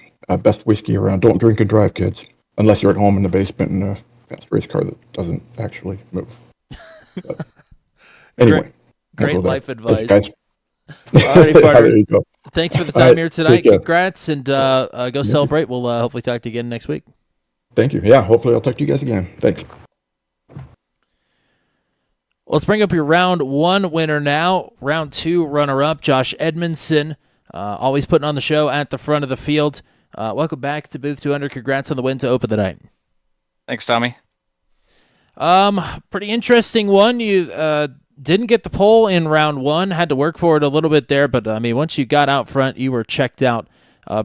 I: Best whiskey around. Don't drink and drive, kids. Unless you're at home in the basement in a fast race car that doesn't actually move. But anyway.
G: Great life advice.
I: Thanks, guys.
G: Alrighty, partner.
I: There you go.
G: Thanks for the time here tonight.
I: Take care.
G: Congrats, and go celebrate. We'll hopefully talk to you again next week.
I: Thank you. Yeah, hopefully I'll talk to you guys again. Thanks.
G: Let's bring up your round 1 winner now. Round 2 runner-up, Josh Edmondson, always putting on the show at the front of the field. Welcome back to Booth 200. Congrats on the win to open the night.
J: Thanks, Tommy.
G: Pretty interesting one. You didn't get the pole in round 1, had to work for it a little bit there, but I mean, once you got out front, you were checked out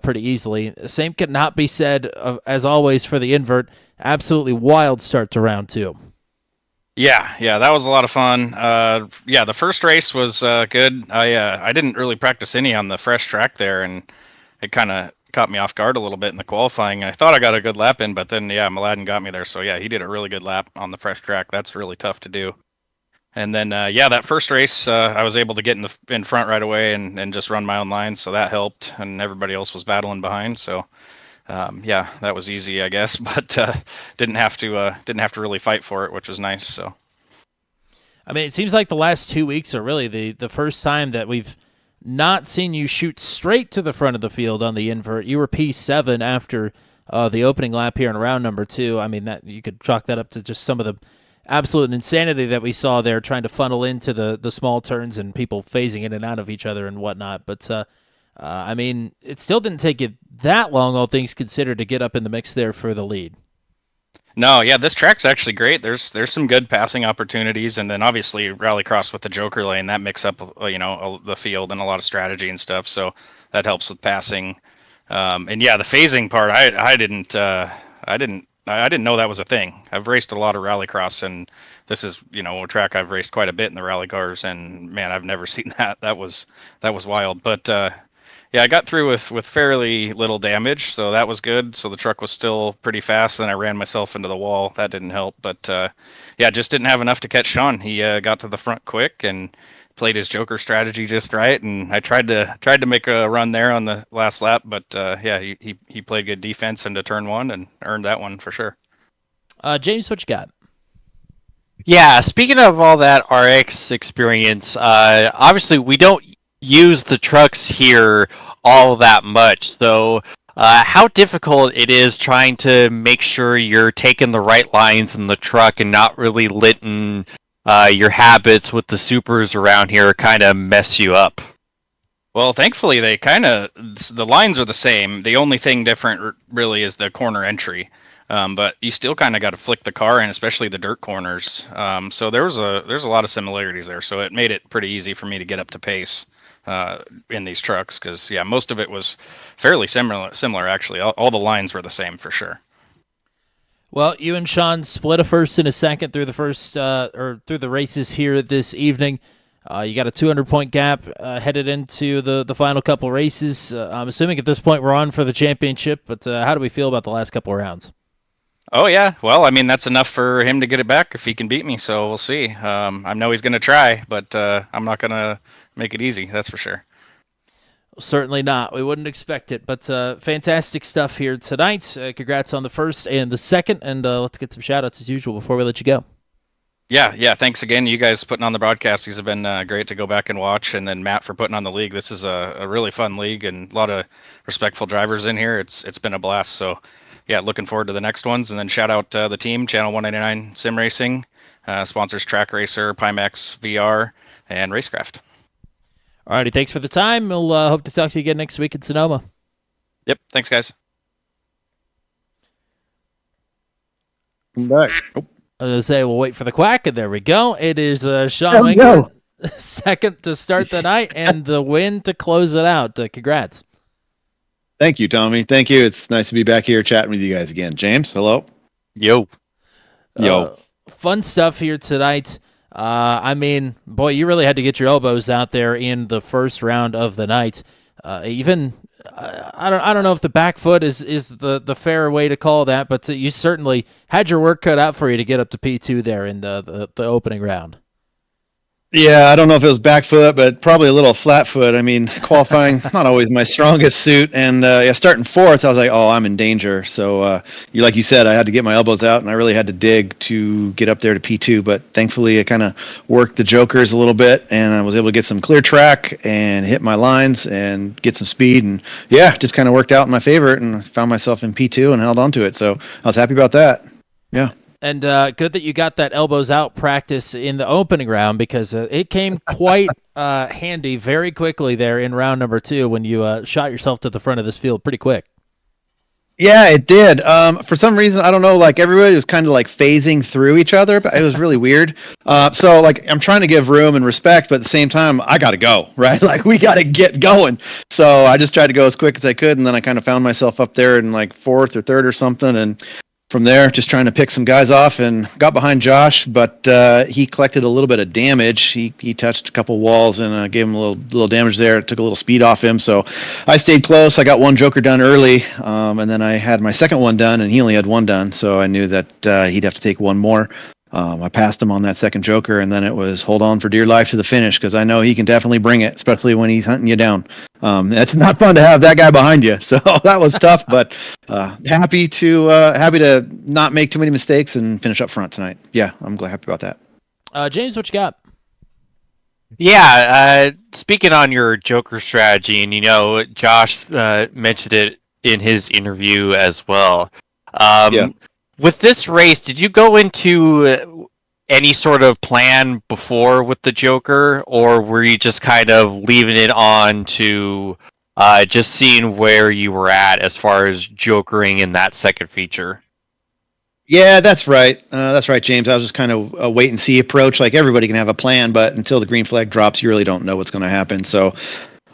G: pretty easily. Same could not be said, as always, for the invert. Absolutely wild start to round 2.
J: Yeah, that was a lot of fun. The first race was good. I didn't really practice any on the fresh track there, and it kind of caught me off guard a little bit in the qualifying. I thought I got a good lap in, but then, Mladen got me there. So, he did a really good lap on the fresh track. That's really tough to do. And then, that first race, I was able to get in front right away and just run my own lines, so that helped. And everybody else was battling behind, so that was easy, I guess. But didn't have to really fight for it, which was nice. So,
G: I mean, it seems like the last 2 weeks are really the first time that we've not seen you shoot straight to the front of the field on the invert. You were P7 after the opening lap here in round number 2. I mean, that you could chalk that up to just some of the absolute insanity that we saw there, trying to funnel into the small turns and people phasing in and out of each other and whatnot. But, I mean, it still didn't take you that long, all things considered, to get up in the mix there for the lead.
J: No, this track's actually great. There's some good passing opportunities, and then obviously Rallycross with the Joker lane, that mix up the field and a lot of strategy and stuff. So that helps with passing. The phasing part, I didn't know that was a thing. I've raced a lot of Rallycross, and this is a track I've raced quite a bit in the rally cars, and man, I've never seen that. That was wild. But I got through with fairly little damage, so that was good. So the truck was still pretty fast, and I ran myself into the wall. That didn't help, but just didn't have enough to catch Sean. He got to the front quick and played his Joker strategy just right, and I tried to make a run there on the last lap, but he played good defense into turn 1 and earned that one for sure.
G: James, what you got?
F: Yeah, speaking of all that RX experience, obviously we don't use the trucks here all that much. So how difficult it is trying to make sure you're taking the right lines in the truck and not really letting your habits with the supers around here kind of mess you up.
J: Well, thankfully the lines are the same. The only thing different really is the corner entry. But you still kind of got to flick the car in, especially the dirt corners. So there's a lot of similarities there. So it made it pretty easy for me to get up to pace in these trucks, because most of it was fairly similar actually. All the lines were the same for sure.
G: Well, you and Sean split a first and a second through the through the races here this evening. You got a 200-point gap headed into the final couple races. I'm assuming at this point we're on for the championship, but how do we feel about the last couple of rounds?
J: Oh yeah, well, I mean, that's enough for him to get it back if he can beat me, so we'll see. I know he's going to try, but I'm not going to make it easy, that's for sure.
G: Certainly not. We wouldn't expect it, but fantastic stuff here tonight. Congrats on the first and the second, and let's get some shout-outs as usual before we let you go.
J: Yeah, thanks again. You guys putting on the broadcast. These have been great to go back and watch, and then Matt for putting on the league. This is a really fun league and a lot of respectful drivers in here. It's been a blast, so yeah, looking forward to the next ones. And then shout out the team, Channel 199 Sim Racing, sponsors Track Racer, Pimax VR, and Racecraft.
G: Alrighty, thanks for the time. We'll hope to talk to you again next week in Sonoma.
J: Yep, thanks guys.
K: Come back. Oh.
G: I was going to say, we'll wait for the quack, and there we go. It is Sean Winger, second to start the night, and the win to close it out. Congrats.
K: Thank you, Tommy. Thank you. It's nice to be back here chatting with you guys again. James, hello.
F: Yo.
G: Fun stuff here tonight. I mean, boy, you really had to get your elbows out there in the first round of the night. I don't know if the back foot is the fair way to call that, but you certainly had your work cut out for you to get up to P2 there in the opening round.
K: Yeah, I don't know if it was back foot, but probably a little flat foot. I mean, qualifying not always my strongest suit, and yeah, starting fourth, I was like, oh, I'm in danger. So you like you said, I had to get my elbows out, and I really had to dig to get up there to P2. But thankfully, I kind of worked the jokers a little bit, and I was able to get some clear track and hit my lines and get some speed, and yeah, just kind of worked out in my favor, and found myself in P2 and held on to it. So I was happy about that. Yeah.
G: And good that you got that elbows out practice in the opening round, because it came quite handy very quickly there in round number 2 when you shot yourself to the front of this field pretty quick.
K: Yeah, it did. For some reason, I don't know, like everybody was kind of like phasing through each other, but it was really weird. So like I'm trying to give room and respect, but at the same time, I got to go, right? Like we got to get going. So I just tried to go as quick as I could, and then I kind of found myself up there in like 4th or 3rd or something, and from there, just trying to pick some guys off and got behind Josh, but he collected a little bit of damage. He touched a couple walls and gave him a little damage there. It took a little speed off him, so I stayed close. I got one joker done early, and then I had my second one done, and he only had one done, so I knew that he'd have to take one more. I passed him on that second joker, and then it was hold on for dear life to the finish, because I know he can definitely bring it, especially when he's hunting you down. It's not fun to have that guy behind you, so that was tough, but happy to not make too many mistakes and finish up front tonight. Yeah, I'm happy about that.
G: James, what you got?
F: Yeah, speaking on your Joker strategy, and Josh mentioned it in his interview as well.
K: Yeah.
F: With this race, did you go into any sort of plan before with the Joker, or were you just kind of leaving it on to just seeing where you were at as far as jokering in that second feature?
K: Yeah, that's right. That's right, James. I was just kind of a wait and see approach. Like everybody can have a plan, but until the green flag drops, you really don't know what's going to happen. So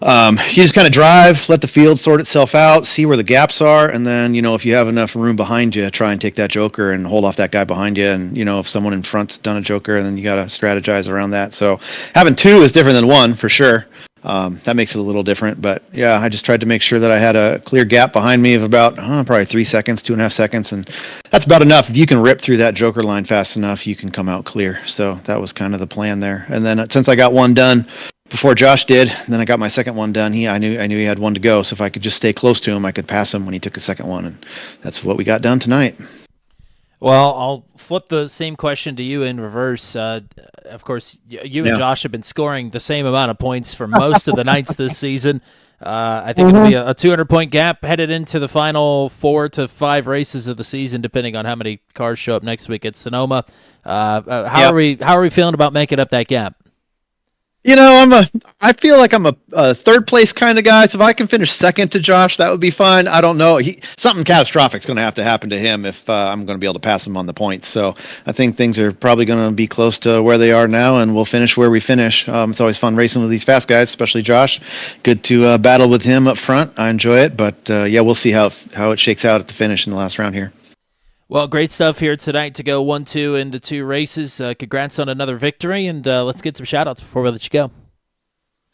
K: you just kind of drive, let the field sort itself out, see where the gaps are, and then, if you have enough room behind you, try and take that joker and hold off that guy behind you. And, if someone in front's done a joker, then you got to strategize around that. So having 2 is different than 1 for sure. That makes it a little different, but yeah, I just tried to make sure that I had a clear gap behind me of about probably 3 seconds, 2.5 seconds, and that's about enough. If you can rip through that joker line fast enough, you can come out clear. So that was kind of the plan there. And then since I got one done before Josh did, then I got my second one done. I knew he had one to go, so if I could just stay close to him, I could pass him when he took a second one, and that's what we got done tonight.
G: Well, I'll flip the same question to you in reverse. Of course, you and Josh have been scoring the same amount of points for most of the nights this season. I think it'll be a 200-point gap headed into the final 4 to 5 races of the season, depending on how many cars show up next week at Sonoma. How are we feeling about making up that gap?
K: I feel like I'm a third place kind of guy. So if I can finish second to Josh, that would be fine. I don't know. Something catastrophic is going to have to happen to him if I'm going to be able to pass him on the points. So I think things are probably going to be close to where they are now, and we'll finish where we finish. It's always fun racing with these fast guys, especially Josh. Good to battle with him up front. I enjoy it, but yeah, we'll see how it shakes out at the finish in the last round here.
G: Well, great stuff here tonight to go 1-2 into 2 races. Congrats on another victory, and let's get some shout-outs before we let you go.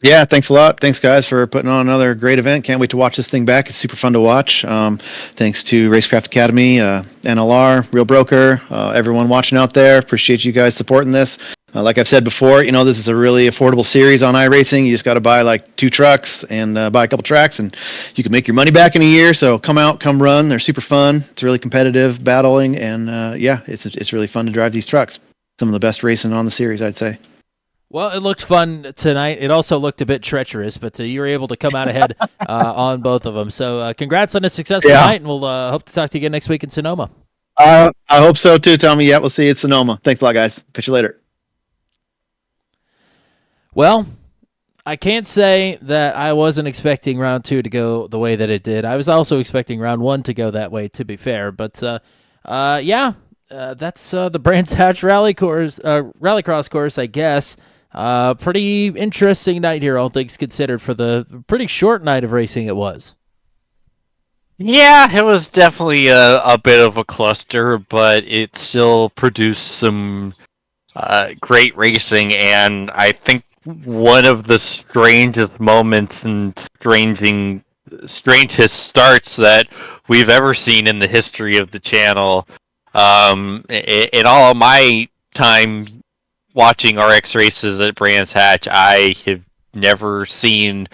K: Yeah, thanks a lot. Thanks, guys, for putting on another great event. Can't wait to watch this thing back. It's super fun to watch. Thanks to Racecraft Academy, NLR, Real Broker, everyone watching out there. Appreciate you guys supporting this. Like I've said before, this is a really affordable series on iRacing. You just got to buy like 2 trucks and buy a couple tracks, and you can make your money back in a year. So come out, come run. They're super fun. It's really competitive battling, and yeah, it's really fun to drive these trucks. Some of the best racing on the series, I'd say.
G: Well, it looked fun tonight. It also looked a bit treacherous, but you were able to come out ahead on both of them. So congrats on a successful night, and we'll hope to talk to you again next week in Sonoma.
K: I hope so too, Tommy. Yeah, we'll see you at Sonoma. Thanks a lot, guys. Catch you later.
G: Well, I can't say that I wasn't expecting round 2 to go the way that it did. I was also expecting round 1 to go that way, to be fair. But yeah, that's the Brands Hatch Rallycross course, I guess. Pretty interesting night here, all things considered, for the pretty short night of racing it was.
F: Yeah, it was definitely a bit of a cluster, but it still produced some great racing, and I think one of the strangest moments and strangest starts that we've ever seen in the history of the channel. In all of my time watching RX races at Brands Hatch, I have never seen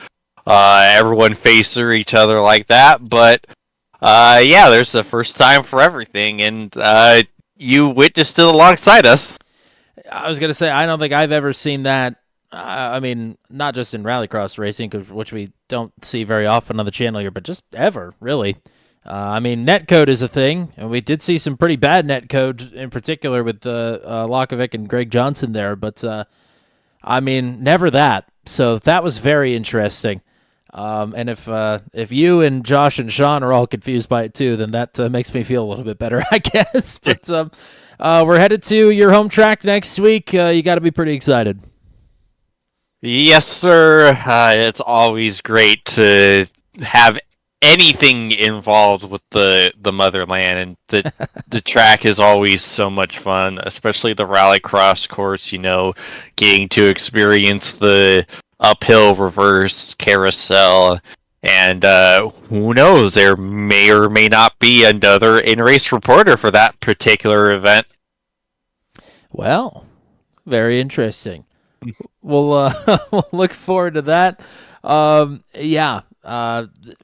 F: everyone face through each other like that. But yeah, there's the first time for everything, and you witnessed it alongside us.
G: I was going to say, I don't think I've ever seen that. I mean, not just in rallycross racing, which we don't see very often on the channel here, but just ever, really. I mean, netcode is a thing, and we did see some pretty bad netcode, in particular with Lokovic and Greg Johnson there, but I mean, never that. So that was very interesting. And if you and Josh and Sean are all confused by it too, then that makes me feel a little bit better, I guess. But we're headed to your home track next week. You got to be pretty excited.
F: Yes, sir. It's always great to have anything involved with the motherland, and the track is always so much fun, especially the rallycross course. You know, getting to experience the uphill reverse carousel, and who knows, there may or may not be another in-race reporter for that particular event.
G: Well, very interesting. We'll look forward to that. Yeah,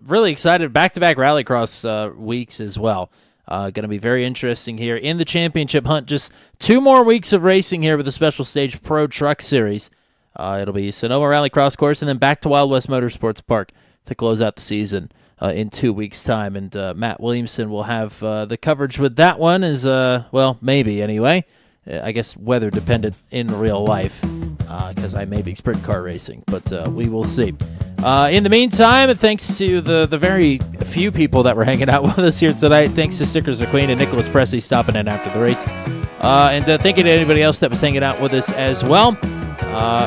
G: really excited. Back-to-back rallycross weeks as well. Going to be very interesting here in the championship hunt. Just 2 more weeks of racing here with the Special Stage Pro Truck Series. It'll be Sonoma Rallycross course, and then back to Wild West Motorsports Park to close out the season in 2 weeks' time. And Matt Williamson will have the coverage with that one, as well, maybe anyway. I guess weather dependent in real life, because I may be sprint car racing, but we will see. In the meantime, thanks to the very few people that were hanging out with us here tonight. Thanks to Stickers of Queen and Nicholas Presley stopping in after the race. And thank you to anybody else that was hanging out with us as well.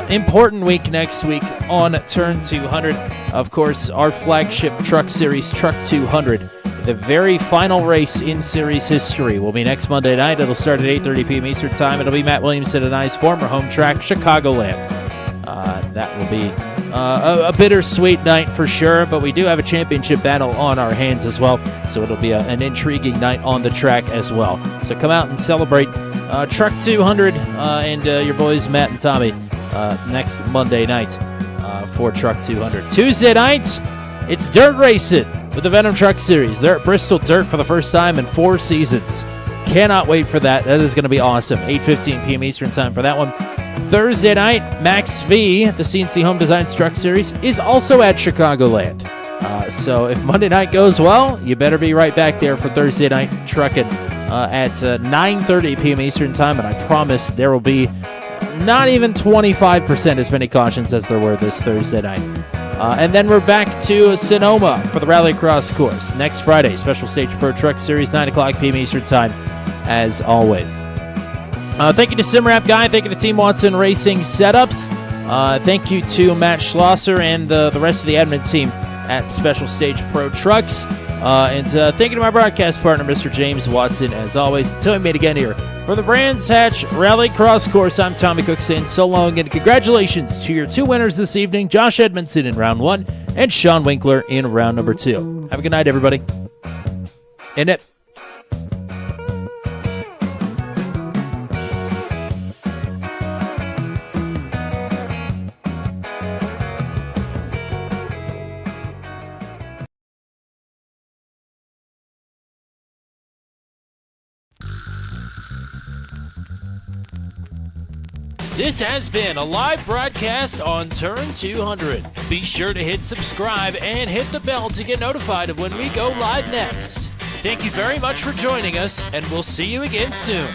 G: Important week next week on Turn 200. Of course, our flagship truck series, Truck 200. The very final race in series history will be next Monday night. It'll start at 8:30 p.m. Eastern Time. It'll be Matt Williamson and I's former home track, Chicagoland. That will be a bittersweet night for sure, but we do have a championship battle on our hands as well, so it'll be an intriguing night on the track as well. So come out and celebrate Truck 200 and your boys Matt and Tommy next Monday night for Truck 200. Tuesday night, it's dirt racing with the Venom Truck Series. They're at Bristol Dirt for the first time in 4 seasons. Cannot wait for that. That is going to be awesome. 8:15 p.m. Eastern Time for that one. Thursday night, Max V, the CNC Home Designs Truck Series, is also at Chicagoland. So if Monday night goes well, you better be right back there for Thursday night trucking at 9:30 p.m. Eastern Time, and I promise there will be not even 25% as many cautions as there were this Thursday night. And then we're back to Sonoma for the Rallycross course next Friday. Special Stage Pro Truck Series, 9 o'clock p.m. Eastern Time, as always. Thank you to SimWrap Guy. Thank you to Team Watson Racing Setups. Thank you to Matt Schlosser and the rest of the admin team at Special Stage Pro Trucks. And thank you to my broadcast partner, Mr. James Watson, as always. Until we meet again here for the Brands Hatch Rallycross course, I'm Tommy Cook saying so long, and congratulations to your 2 winners this evening, Josh Edmondson in round 1 and Sean Winkler in round number 2. Have a good night, everybody. And it.
L: This has been a live broadcast on Turn 200. Be sure to hit subscribe and hit the bell to get notified of when we go live next. Thank you very much for joining us, and we'll see you again soon.